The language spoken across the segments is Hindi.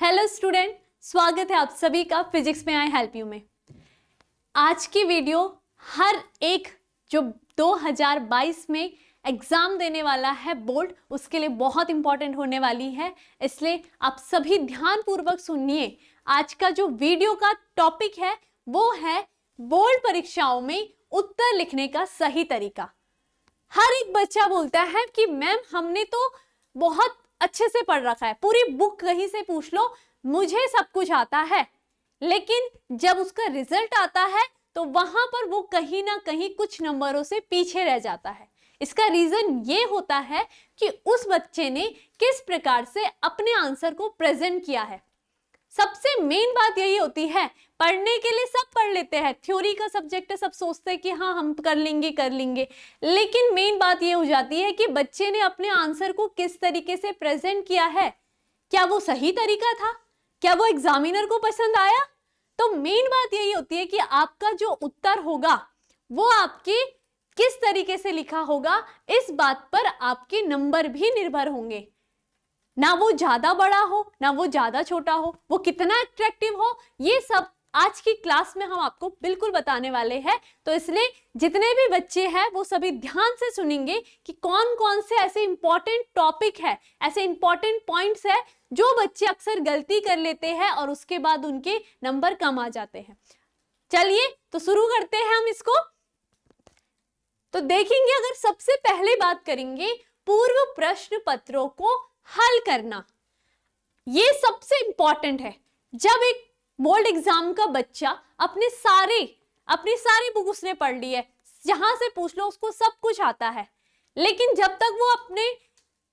हेलो स्टूडेंट, स्वागत है आप सभी का फिजिक्स में आई हेल्प यू में। आज की वीडियो हर एक जो 2022 में एग्जाम देने वाला है बोर्ड, उसके लिए बहुत इंपॉर्टेंट होने वाली है, इसलिए आप सभी ध्यान पूर्वक सुनिए। आज का जो वीडियो का टॉपिक है वो है बोर्ड परीक्षाओं में उत्तर लिखने का सही तरीका। हर एक बच्चा बोलता है कि मैम हमने तो बहुत अच्छे से पढ़ रखा है, पूरी बुक कहीं से पूछ लो मुझे सब कुछ आता है, लेकिन जब उसका रिजल्ट आता है तो वहां पर वो कहीं ना कहीं कुछ नंबरों से पीछे रह जाता है। इसका रीजन ये होता है कि उस बच्चे ने किस प्रकार से अपने आंसर को प्रेजेंट किया है। सबसे मेन बात यही होती है, पढ़ने के लिए सब पढ़ लेते हैं, थ्योरी का सब्जेक्ट है, सब सोचते हैं कि हाँ हम कर लेंगे, लेकिन मेन बात ये हो जाती है कि बच्चे ने अपने आंसर को किस तरीके से प्रेजेंट किया है, क्या वो सही तरीका था, क्या वो एग्जामिनर को पसंद आया। तो मेन बात यही होती है कि आपका जो उत्तर होगा वो आपके किस तरीके से लिखा होगा, इस बात पर आपके नंबर भी निर्भर होंगे। ना वो ज्यादा बड़ा हो ना वो ज्यादा छोटा हो, वो कितना अट्रैक्टिव हो, ये सब आज की क्लास में हम आपको बिल्कुल बताने वाले हैं। तो इसलिए जितने भी बच्चे हैं वो सभी ध्यान से सुनेंगे कि कौन कौन से ऐसे इंपॉर्टेंट टॉपिक है, ऐसे इंपॉर्टेंट पॉइंट्स है जो बच्चे अक्सर गलती कर लेते हैं और उसके बाद उनके नंबर कम आ जाते हैं। चलिए तो शुरू करते हैं हम इसको। तो देखेंगे, अगर सबसे पहले बात करेंगे पूर्व प्रश्न पत्रों को हल करना, ये सबसे इंपॉर्टेंट है। जब एक बोर्ड एग्जाम का बच्चा अपनी सारी बुक उसने पढ़ ली है, जहां से पूछ लो उसको सब कुछ आता है, लेकिन जब तक वो अपने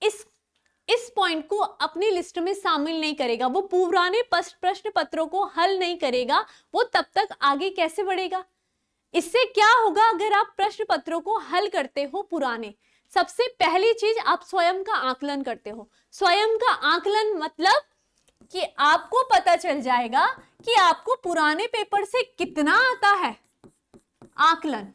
इस पॉइंट को अपनी लिस्ट में शामिल नहीं करेगा, वो पुराने प्रश्न पत्रों को हल नहीं करेगा, वो तब तक आगे कैसे बढ़ेगा। इससे क्या होगा, अगर आप प्रश्न पत्रों को हल करते हो पुराने, सबसे पहली चीज आप स्वयं का आकलन करते हो। स्वयं का आकलन मतलब कि आपको पता चल जाएगा कि आपको पुराने पेपर से कितना आता है, आकलन।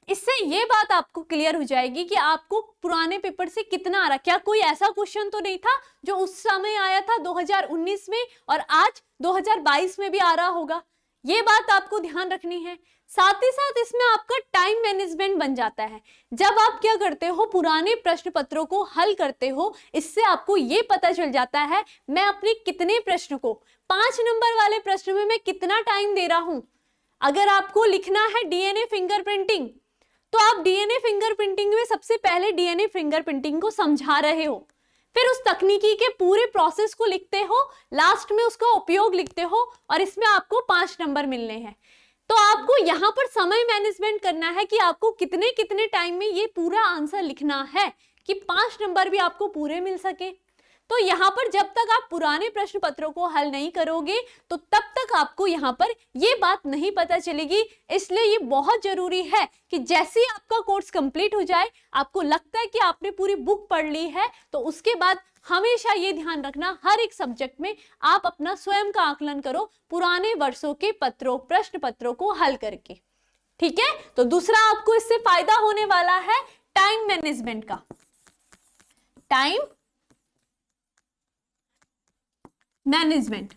इससे ये बात आपको क्लियर हो जाएगी कि आपको पुराने पेपर से कितना आ रहा। क्या कोई ऐसा क्वेश्चन तो नहीं था जो उस समय आया था 2019 में और आज 2022 में भी आ रहा होगा, ये बात आपको ध्यान रखनी है। साथ ही साथ इसमें आपका टाइम मैनेजमेंट बन जाता है। जब आप क्या करते हो, पुराने प्रश्न पत्रों को हल करते हो, इससे आपको ये पता चल जाता है मैं अपने कितने प्रश्न को, 5 नंबर वाले प्रश्न में मैं कितना टाइम दे रहा हूं। अगर आपको लिखना है डीएनए फिंगरप्रिंटिंग, तो आप डीएनए फिंगरप्रिंटिंग में सबसे पहले डीएनए फिंगरप्रिंटिंग को समझा रहे हो, फिर उस तकनीकी के पूरे प्रोसेस को लिखते हो, लास्ट में उसका उपयोग लिखते हो और इसमें आपको 5 नंबर मिलने हैं। तो आपको यहाँ पर समय मैनेजमेंट करना है कि आपको कितने कितने टाइम में ये पूरा आंसर लिखना है कि 5 नंबर भी आपको पूरे मिल सके। तो यहाँ पर जब तक आप पुराने प्रश्न पत्रों को हल नहीं करोगे तो तब तक आपको यहाँ पर ये बात नहीं पता चलेगी। इसलिए ये बहुत जरूरी है कि जैसे ही आपका कोर्स कंप्लीट हो जाए, आपको लगता है कि आपने पूरी बुक पढ़ ली है, तो उसके बाद हमेशा ये ध्यान रखना हर एक सब्जेक्ट में आप अपना स्वयं का आकलन करो पुराने वर्षों के प्रश्न पत्रों को हल करके। ठीक है, तो दूसरा आपको इससे फायदा होने वाला है टाइम मैनेजमेंट का। टाइम मैनेजमेंट,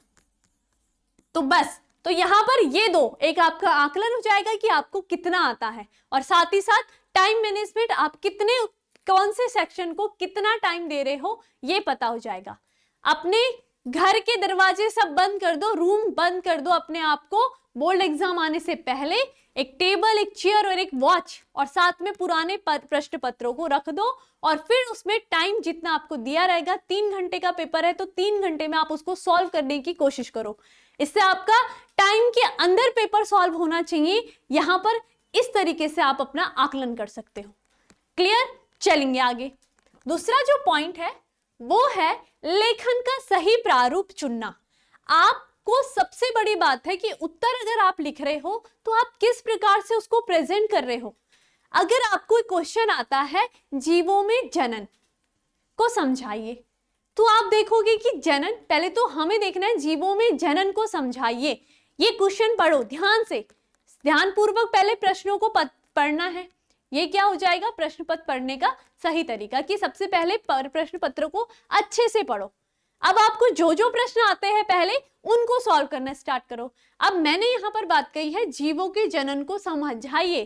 तो बस तो यहां पर ये दो, एक आपका आकलन हो जाएगा कि आपको कितना आता है, और साथ ही साथ टाइम मैनेजमेंट, आप कितने कौन से सेक्शन को कितना टाइम दे रहे हो ये पता हो जाएगा। अपने घर के दरवाजे सब बंद कर दो, रूम बंद कर दो अपने आप को, बोर्ड एग्जाम आने से पहले एक टेबल, एक चेयर और एक वॉच, और साथ में पुराने प्रश्न पत्रों को रख दो, और फिर उसमें टाइम जितना आपको दिया रहेगा, 3 घंटे का पेपर है तो 3 घंटे में आप उसको सॉल्व करने की कोशिश करो। इससे आपका टाइम के अंदर पेपर सॉल्व होना चाहिए। यहां पर इस तरीके से आप अपना आकलन कर सकते हो। क्लियर, चलेंगे आगे। दूसरा जो पॉइंट है वो है लेखन का सही प्रारूप चुनना। आपको सबसे बड़ी बात है कि उत्तर अगर आप लिख रहे हो तो आप किस प्रकार से उसको प्रेजेंट कर रहे हो। अगर आपको क्वेश्चन आता है जीवों में जनन को समझाइए, तो आप देखोगे कि जनन, पहले तो हमें देखना है जीवों में जनन को समझाइए। ये क्वेश्चन पढ़ो ध्यान से, ध्यानपूर्वक पहले प्रश्नों को पढ़ना है। ये क्या हो जाएगा, प्रश्न पत्र पढ़ने का सही तरीका कि सबसे पहले प्रश्न पत्र को अच्छे से पढ़ो। अब आपको जो जो प्रश्न आते हैं पहले उनको सॉल्व करना स्टार्ट करो। अब मैंने यहाँ पर बात कही है जीवों के जनन को समझाइए,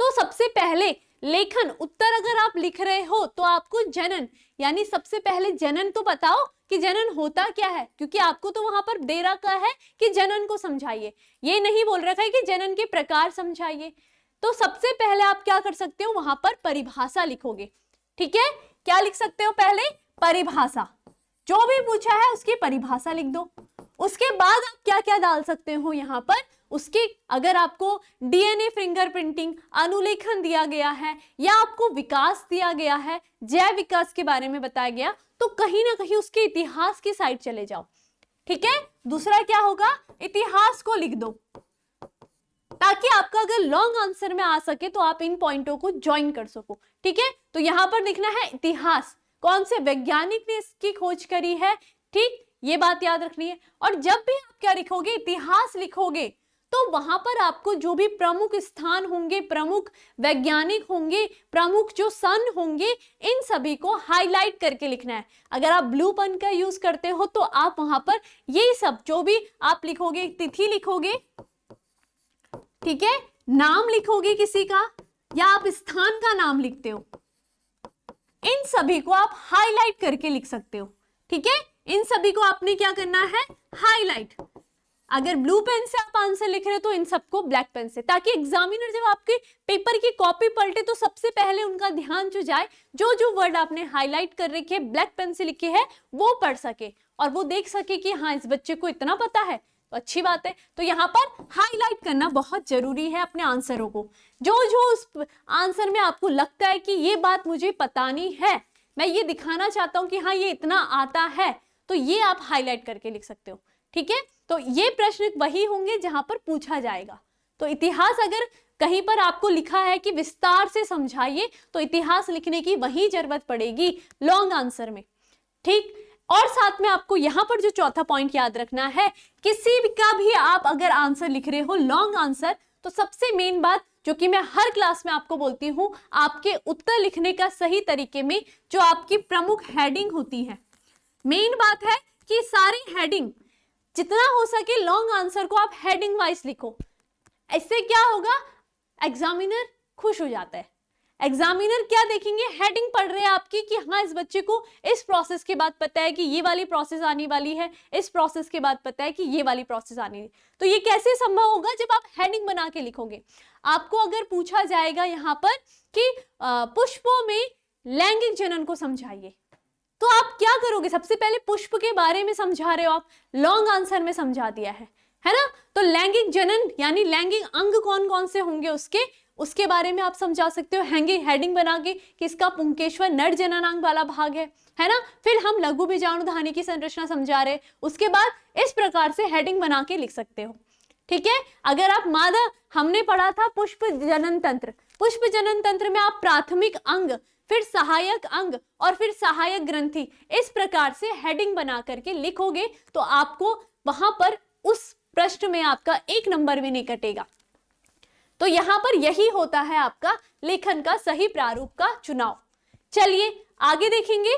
तो सबसे पहले लेखन उत्तर अगर आप लिख रहे हो तो आपको जनन यानी सबसे पहले जनन तो बताओ कि जनन होता क्या है, क्योंकि आपको तो वहां पर दे रखा है कि जनन को समझाइए, ये नहीं बोल रखा है कि जनन के प्रकार समझाइए। तो सबसे पहले आप क्या कर सकते हो, वहां पर परिभाषा लिखोगे। ठीक है, क्या लिख सकते हो, पहले परिभाषा, जो भी पूछा है उसकी परिभाषा लिख दो। उसके बाद आप क्या क्या डाल सकते हो यहाँ पर, उसके अगर आपको डीएनए फिंगरप्रिंटिंग अनुलेखन दिया गया है या आपको विकास दिया गया है, जैव विकास के बारे में बताया गया, तो कहीं ना कहीं उसके इतिहास की साइड चले जाओ। ठीक है, दूसरा क्या होगा, इतिहास को लिख दो, ताकि आपका अगर लॉन्ग आंसर में आ सके तो आप इन पॉइंटों को ज्वाइन कर सको। ठीक है, तो यहां पर लिखना है इतिहास, कौन से वैज्ञानिक ने इसकी खोज करी है, ठीक, ये बात याद रखनी है। और जब भी आप क्या लिखोगे, इतिहास लिखोगे, तो वहां पर आपको जो भी प्रमुख स्थान होंगे, प्रमुख वैज्ञानिक होंगे, प्रमुख जो सन होंगे, इन सभी को हाईलाइट करके लिखना है। अगर आप ब्लू पेन का यूज करते हो तो आप वहां पर यही सब जो भी आप लिखोगे, तिथि लिखोगे, ठीक है, नाम लिखोगे किसी का, या आप स्थान का नाम लिखते हो, इन सभी को आप हाईलाइट करके लिख सकते हो। ठीक है, इन सभी को आपने क्या करना है, हाईलाइट। अगर ब्लू पेन से आप आंसर लिख रहे हो तो इन सबको ब्लैक पेन से, ताकि एग्जामिनर जब आपके पेपर की कॉपी पलटे तो सबसे पहले उनका ध्यान जो जाए, जो जो वर्ड आपने हाईलाइट कर रखे, ब्लैक पेन से लिखे हैं, वो पढ़ सके और वो देख सके कि हाँ इस बच्चे को इतना पता है, तो अच्छी बात है। तो यहाँ पर हाईलाइट करना बहुत जरूरी है अपने आंसरों को। जो जो उस आंसर में आपको लगता है कि ये बात मुझे बतानी है, मैं ये दिखाना चाहता हूँ कि हाँ ये इतना आता है, तो ये आप हाईलाइट करके लिख सकते हो। ठीक है, तो ये प्रश्न वही होंगे जहां पर पूछा जाएगा। तो इतिहास अगर कहीं पर आपको लिखा है कि विस्तार से समझाइए, तो इतिहास लिखने की वही जरूरत पड़ेगी लॉन्ग आंसर में। ठीक, और साथ में आपको यहां पर जो चौथा पॉइंट याद रखना है, किसी का भी आप अगर आंसर लिख रहे हो लॉन्ग आंसर, तो सबसे मेन बात जो कि मैं हर क्लास में आपको बोलती हूं, आपके उत्तर लिखने का सही तरीके में जो आपकी प्रमुख हेडिंग होती है, मेन बात है कि सारी हेडिंग जितना हो सके लॉन्ग आंसर को आप हेडिंग वाइज लिखो। इससे क्या होगा, एग्जामिनर खुश हो जाता है। एग्जामिनर क्या देखेंगे, हेडिंग पढ़ रहे हैं आपकी कि हाँ इस बच्चे को इस प्रोसेस के बाद पता है कि ये वाली प्रोसेस आने वाली है, इस प्रोसेस के बाद पता है कि ये वाली प्रोसेस आनी है। तो ये कैसे संभव होगा, जब आप हेडिंग बना के लिखोगे। आपको अगर पूछा जाएगा यहाँ पर कि पुष्पों में लैंगिक जनन को समझाइए, तो आप क्या करोगे, सबसे पहले पुष्प के बारे में समझा रहे हो आप, लॉन्ग आंसर में समझा दिया है ना। तो लैंगिक जनन यानी लैंगिक अंग कौन कौन से होंगे उसके बारे में आप समझा सकते हो हेडिंग बना के कि इसका पुंकेश्वर नर जननांग वाला भाग है ना। फिर हम लघु बीजाणुधानी की संरचना समझा रहे, उसके बाद इस प्रकार से हेडिंग बना के लिख सकते हो। ठीक है, अगर आप मादा, हमने पढ़ा था पुष्प जनन तंत्र, पुष्प जनन तंत्र में आप प्राथमिक अंग, फिर सहायक अंग और फिर सहायक ग्रंथि, इस प्रकार से हेडिंग बना करके लिखोगे तो आपको वहां पर उस प्रश्न में आपका 1 नंबर भी नहीं कटेगा। तो यहां पर यही होता है आपका लेखन का सही प्रारूप का चुनाव। चलिए आगे देखेंगे,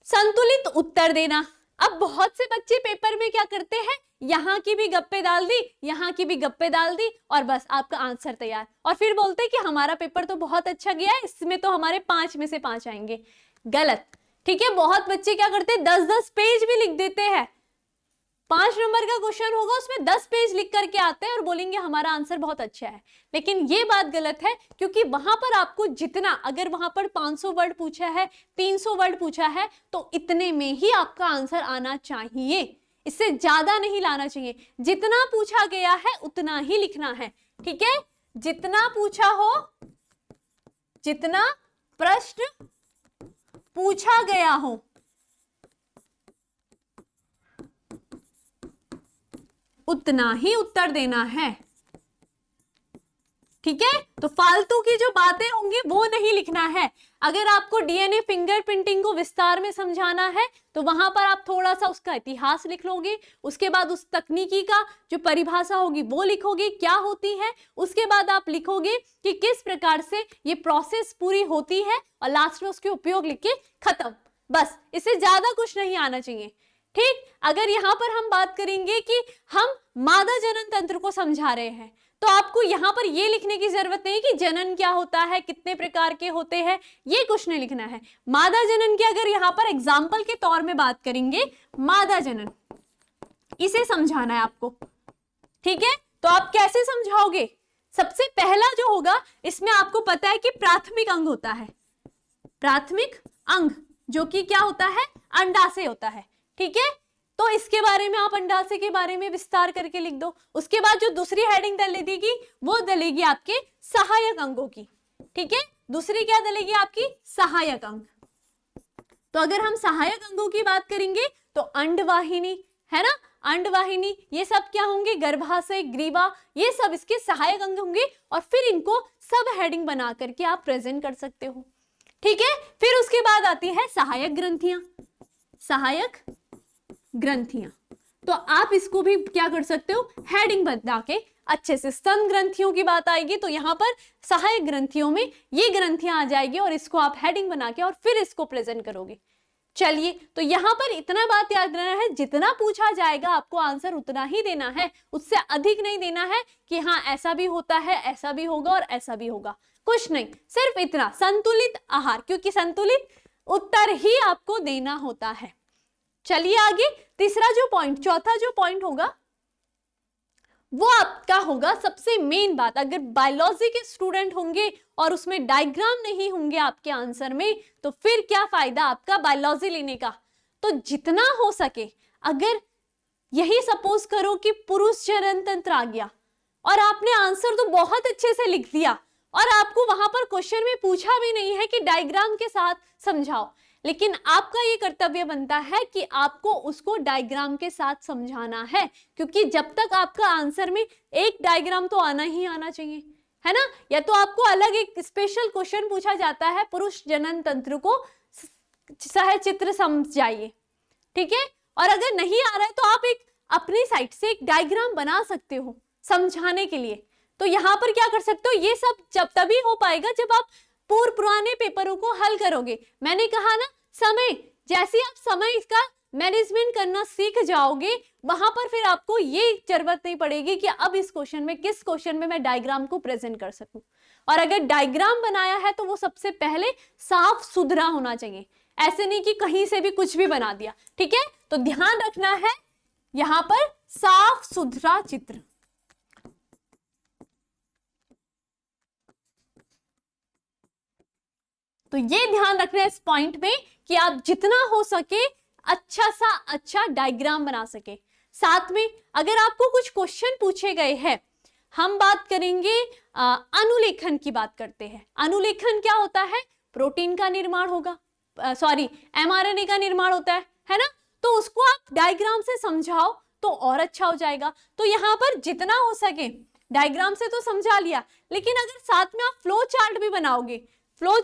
संतुलित उत्तर देना। अब बहुत से बच्चे पेपर में क्या करते हैं, यहाँ की भी गप्पे डाल दी, यहाँ की भी गप्पे डाल दी और बस आपका आंसर तैयार, और फिर बोलते हैं कि हमारा पेपर तो बहुत अच्छा गया है, इसमें तो हमारे 5 में से 5 आएंगे। गलत। ठीक है, बहुत बच्चे क्या करते हैं, 10-10 पेज भी लिख देते हैं। 5 नंबर का क्वेश्चन होगा, उसमें 10 पेज लिख करके आते हैं और बोलेंगे हमारा आंसर बहुत अच्छा है। लेकिन ये बात गलत है, क्योंकि वहां पर आपको जितना, अगर वहां पर 500 वर्ड पूछा है, 300 वर्ड पूछा है, तो इतने में ही आपका आंसर आना चाहिए, इससे ज्यादा नहीं लाना चाहिए। जितना पूछा गया है उतना ही लिखना है। ठीक है, जितना पूछा हो, जितना प्रश्न पूछा गया हो, उतना ही उत्तर देना है। ठीक है, तो फालतू की जो बातें होंगी वो नहीं लिखना है। अगर आपको डीएनए फिंगरप्रिंटिंग को विस्तार में समझाना है तो वहां पर आप थोड़ा सा उसका इतिहास लिख लोगे, उसके बाद उस तकनीकी का जो परिभाषा होगी वो लिखोगे क्या होती है, उसके बाद आप लिखोगे कि किस प्रकार से ये प्रोसेस पूरी होती है, और लास्ट में उसके उपयोग लिख के खत्म। बस इससे ज्यादा कुछ नहीं आना चाहिए। ठीक, अगर यहाँ पर हम बात करेंगे कि हम मादा जनन तंत्र को समझा रहे हैं, तो आपको यहाँ पर ये लिखने की जरूरत नहीं कि जनन क्या होता है, कितने प्रकार के होते हैं, ये कुछ नहीं लिखना है। मादा जनन की अगर यहाँ पर एग्जाम्पल के तौर में बात करेंगे, मादा जनन इसे समझाना है आपको। ठीक है, तो आप कैसे समझाओगे? सबसे पहला जो होगा, इसमें आपको पता है कि प्राथमिक अंग होता है, प्राथमिक अंग जो कि क्या होता है, अंडाशय होता है। ठीक है, तो इसके बारे में आप अंडाशय के बारे में विस्तार करके लिख दो। उसके बाद जो दूसरी हेडिंग डलेगी वो डलेगी आपके सहायक अंगों की। ठीक है, दूसरी क्या डलेगी आपकी, सहायक अंग। तो अगर हम सहायक अंगों की बात करेंगे तो अंडवाहिनी है ना, अंडवाहिनी, ये सब क्या होंगे, गर्भाशय, ग्रीवा, ये सब इसके सहायक अंग होंगे। और फिर इनको सब हेडिंग बना करके आप प्रेजेंट कर सकते हो। ठीक है, फिर उसके बाद आती है सहायक ग्रंथियां, सहायक ग्रंथियां। तो आप इसको भी क्या कर सकते हो, हेडिंग बना के अच्छे से। स्तन ग्रंथियों की बात आएगी तो यहाँ पर सहायक ग्रंथियों में ये ग्रंथियां आ जाएगी और इसको आप हेडिंग बना के और फिर इसको प्रेजेंट करोगे। चलिए, तो यहाँ पर इतना बात याद रखना है, जितना पूछा जाएगा आपको आंसर उतना ही देना है, उससे अधिक नहीं देना है कि हाँ ऐसा भी होता है, ऐसा भी होगा और ऐसा भी होगा, कुछ नहीं, सिर्फ इतना संतुलित आहार, क्योंकि संतुलित उत्तर ही आपको देना होता है। चलिए आगे, तीसरा जो पॉइंट, चौथा जो पॉइंट होगा वो आपका होगा सबसे मेन बात। अगर बायोलॉजी के स्टूडेंट होंगे और उसमें डायग्राम नहीं होंगे आपके आंसर में, तो फिर क्या फायदा आपका बायोलॉजी लेने का। तो जितना हो सके, अगर यही सपोज करो कि पुरुष जनन तंत्र आ गया और आपने आंसर तो बहुत अच्छे से लिख दिया और आपको वहां पर क्वेश्चन में पूछा भी नहीं है कि डायग्राम के साथ समझाओ, लेकिन आपका ये कर्तव्य बनता है कि आपको उसको डायग्राम के साथ समझाना है, क्योंकि जब तक आपका आंसर में एक डायग्राम तो आना ही आना चाहिए, है ना। या तो आपको अलग एक स्पेशल क्वेश्चन पूछा जाता है, पुरुष जनन तंत्र को सहचित्र समझाइए, ठीक है। और अगर नहीं आ रहा है तो आप एक अपनी साइड से एक डायग्राम बना सकते हो समझाने के लिए। तो यहाँ पर क्या कर सकते हो, ये सब जब तभी हो पाएगा जब आप पूर्व पुराने पेपरों को हल करोगे। मैंने कहा ना, समय, जैसे आप समय का मैनेजमेंट करना सीख जाओगे, वहां पर फिर आपको ये जरूरत नहीं पड़ेगी कि अब इस क्वेश्चन में, किस क्वेश्चन में मैं डायग्राम को प्रेजेंट कर सकूं। और अगर डायग्राम बनाया है तो वो सबसे पहले साफ सुथरा होना चाहिए, ऐसे नहीं कि कहीं से भी कुछ भी बना दिया, ठीक है। तो ध्यान रखना है यहां पर साफ सुथरा चित्र। तो ये ध्यान रखना है इस पॉइंट में कि आप जितना हो सके अच्छा सा अच्छा डायग्राम बना सके। साथ में अगर आपको कुछ क्वेश्चन पूछे गए हैं, हम बात करेंगे अनुलेखन की बात करते हैं। अनुलेखन क्या होता है, प्रोटीन का निर्माण होगा, mRNA का निर्माण होता है ना। तो उसको आप डायग्राम से समझाओ तो और अच्छा हो जाएगा। तो यहाँ पर जितना हो सके डायग्राम से तो समझा लिया, लेकिन अगर साथ में आप फ्लो चार्ट भी बनाओगे, फ्लो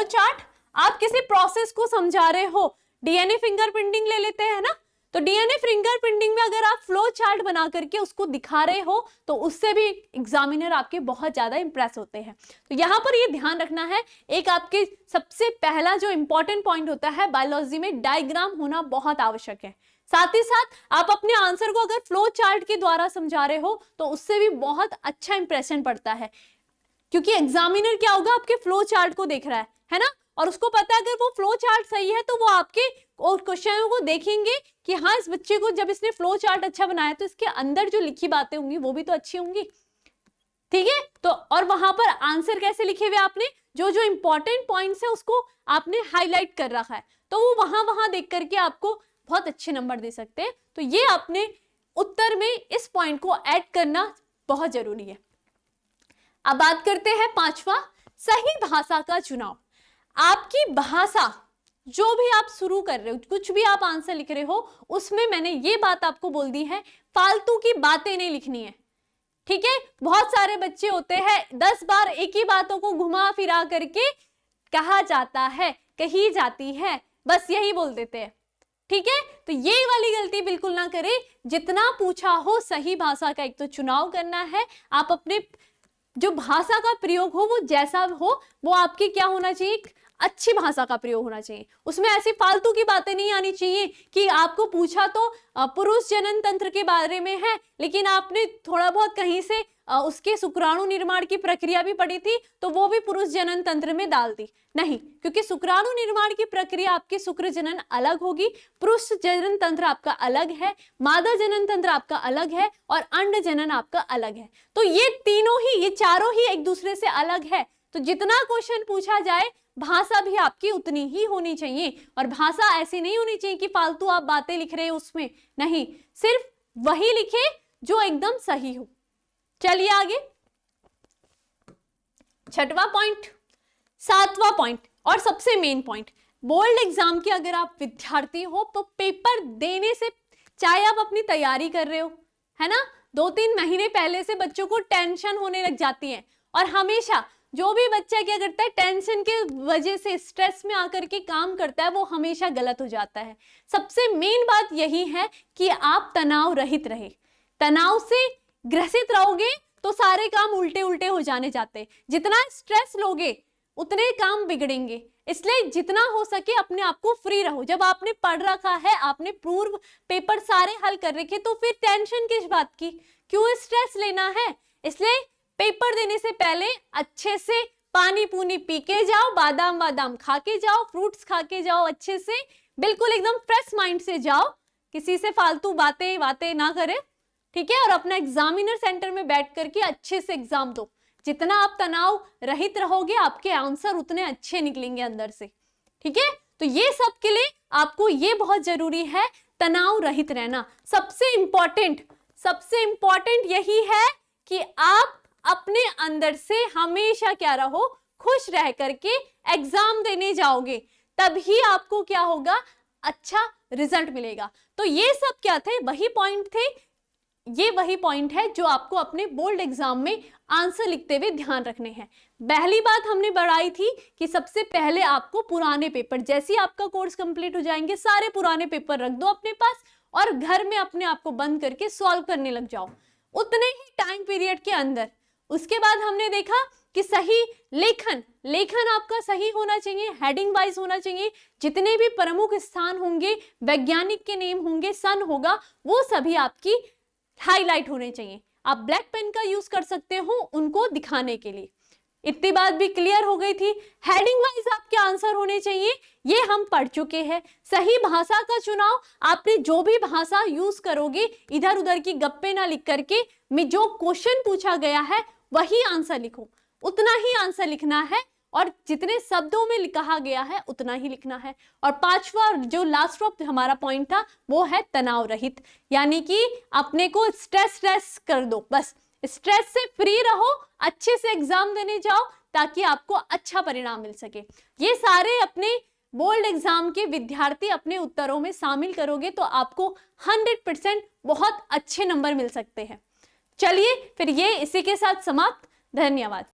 चार्ट आप किसी प्रोसेस को समझा रहे हो, डीएनए फिंगरप्रिंटिंग ले लेते हैं ना, तो डीएनए फिंगरप्रिंटिंग में अगर आप फ्लो चार्ट बना करके उसको दिखा रहे हो तो उससे भी एग्जामिनर आपके बहुत ज्यादा इंप्रेस होते हैं। तो यहाँ पर ये ध्यान रखना है, एक आपके सबसे पहला जो इंपॉर्टेंट पॉइंट होता है बायोलॉजी में, डायग्राम होना बहुत आवश्यक है। साथ ही साथ आप अपने आंसर को अगर फ्लो चार्ट के द्वारा समझा रहे हो तो उससे भी बहुत अच्छा इंप्रेशन पड़ता है, क्योंकि एग्जामिनर क्या होगा, आपके फ्लो चार्ट को देख रहा है ना, और उसको पता है अगर वो फ्लो चार्ट सही है तो वो आपके क्वेश्चनों को देखेंगे कि हाँ इस बच्चे को जब इसने फ्लो चार्ट अच्छा बनाया तो इसके अंदर जो लिखी बातें होंगी वो भी तो अच्छी होंगी, ठीक है। तो और वहां पर आंसर कैसे लिखे हुए आपने, जो जो इंपॉर्टेंट पॉइंट्स है उसको आपने हाईलाइट कर रखा है, तो वो वहां देख करके आपको बहुत अच्छे नंबर दे सकते हैं। तो ये अपने उत्तर में इस पॉइंट को ऐड करना बहुत जरूरी है। अब बात करते हैं पांचवा, सही भाषा का चुनाव। आपकी भाषा जो भी आप शुरू कर रहे हो, कुछ भी आप आंसर लिख रहे हो, उसमें मैंने ये बात आपको बोल दी है, फालतू की बातें नहीं लिखनी है, ठीक है। बहुत सारे बच्चे होते हैं 10 बार एक ही बातों को घुमा फिरा करके कहा जाता है, कही जाती है, बस यही बोल देते हैं, ठीक है। तो ये वाली गलती बिल्कुल ना करें, जितना पूछा हो सही भाषा का एक तो चुनाव करना है। आप अपने जो भाषा का प्रयोग हो वो जैसा हो, वो आपकी क्या होना चाहिए, अच्छी भाषा का प्रयोग होना चाहिए। उसमें ऐसी फालतू की बातें नहीं आनी चाहिए कि आपको पूछा तो पुरुष जनन तंत्र के बारे में है, लेकिन आपने थोड़ा बहुत कहीं से उसके शुक्राणु निर्माण की प्रक्रिया भी पढ़ी थी तो वो भी पुरुष जनन तंत्र में डाल दी। नहीं, क्योंकि शुक्राणु निर्माण की प्रक्रिया आपके शुक्र जनन अलग होगी, पुरुष जनन तंत्र आपका अलग है, मादा जनन तंत्र आपका अलग है और अंड जनन आपका अलग है। तो ये तीनों ही, ये चारों ही एक दूसरे से अलग है। तो जितना क्वेश्चन पूछा जाए भाषा भी आपकी उतनी ही होनी चाहिए, और भाषा ऐसी नहीं होनी चाहिए कि फालतू आप बातें लिख रहे हो उसमें, नहीं, सिर्फ वही लिखे जो एकदम सही हो। चलिए आगे, छठवां पॉइंट, सातवां पॉइंट और सबसे मेन पॉइंट, बोर्ड एग्जाम के अगर आप विद्यार्थी हो तो पेपर देने से, चाहे आप अपनी तैयारी कर रहे हो, है ना, 2-3 महीने पहले से बच्चों को टेंशन होने लग जाती है। और हमेशा जो भी बच्चा क्या करता है, टेंशन के वजह से स्ट्रेस में आकर के काम करता है, वो हमेशा गलत हो जाता है। सबसे मेन बात यही है कि आप तनाव रहित रहे। तनाव से ग्रसित रहोगे तो सारे काम उल्टे उल्टे हो जाने जाते। जितना स्ट्रेस लोगे उतने काम बिगड़ेंगे। इसलिए जितना हो सके अपने आप को फ्री रहो। जब आपने पढ़ रखा है, आपने पूर्व पेपर सारे हल कर रखे, तो फिर टेंशन किस बात की, क्यों स्ट्रेस लेना है। इसलिए पेपर देने से पहले अच्छे से पानी पूनी पी के जाओ, बादाम वादाम खा के जाओ, फ्रूट्स खा के जाओ, अच्छे से बिल्कुल एकदम फ्रेश माइंड से जाओ, किसी से फालतू बातें ना करें, ठीक है। और अपना एग्जामिनर सेंटर में बैठ करके अच्छे से एग्जाम दो। जितना आप तनाव रहित रहोगे आपके आंसर उतने अच्छे निकलेंगे अंदर से, ठीक है। तो ये सब के लिए आपको ये बहुत जरूरी है, तनाव रहित रहना। सबसे इंपॉर्टेंट यही है कि आप अपने अंदर से हमेशा क्या रहो, खुश रह करके एग्जाम देने जाओगे, तभी आपको क्या होगा, अच्छा रिजल्ट मिलेगा। तो ये सब क्या थे, वही पॉइंट थे। ये वही पॉइंट है जो आपको अपने बोर्ड एग्जाम में आंसर लिखते हुए ध्यान रखने हैं। पहली बात हमने बढ़ाई थी कि सबसे पहले आपको पुराने पेपर, जैसे ही आपका कोर्स कंप्लीट हो जाएंगे, सारे पुराने पेपर रख दो अपने पास और घर में अपने आप को बंद करके सॉल्व करने लग जाओ उतने ही टाइम पीरियड के अंदर। उसके बाद हमने देखा कि सही लेखन आपका सही होना चाहिए, हेडिंग वाइज होना चाहिए। जितने भी प्रमुख स्थान होंगे, वैज्ञानिक के नेम होंगे, सन होगा, वो सभी आपकी हाईलाइट होने चाहिए। आप ब्लैक पेन का यूज कर सकते हो उनको दिखाने के लिए। इतनी बात भी क्लियर हो गई थी। हेडिंग वाइज आपके आंसर होने चाहिए, ये हम पढ़ चुके हैं। सही भाषा का चुनाव, आपने जो भी भाषा यूज करोगे, इधर उधर की गप्पे ना लिख करके, में जो क्वेश्चन पूछा गया है वही आंसर लिखो, उतना ही आंसर लिखना है और जितने शब्दों में कहा गया है उतना ही लिखना है। और पांचवा जो लास्ट हमारा पॉइंट था वो है तनाव रहित, यानी कि अपने को स्ट्रेस कर दो, बस स्ट्रेस से फ्री रहो, अच्छे से एग्जाम देने जाओ ताकि आपको अच्छा परिणाम मिल सके। ये सारे अपने बोर्ड एग्जाम के विद्यार्थी अपने उत्तरों में शामिल करोगे तो आपको 100% बहुत अच्छे नंबर मिल सकते हैं। चलिए फिर ये इसी के साथ समाप्त। धन्यवाद।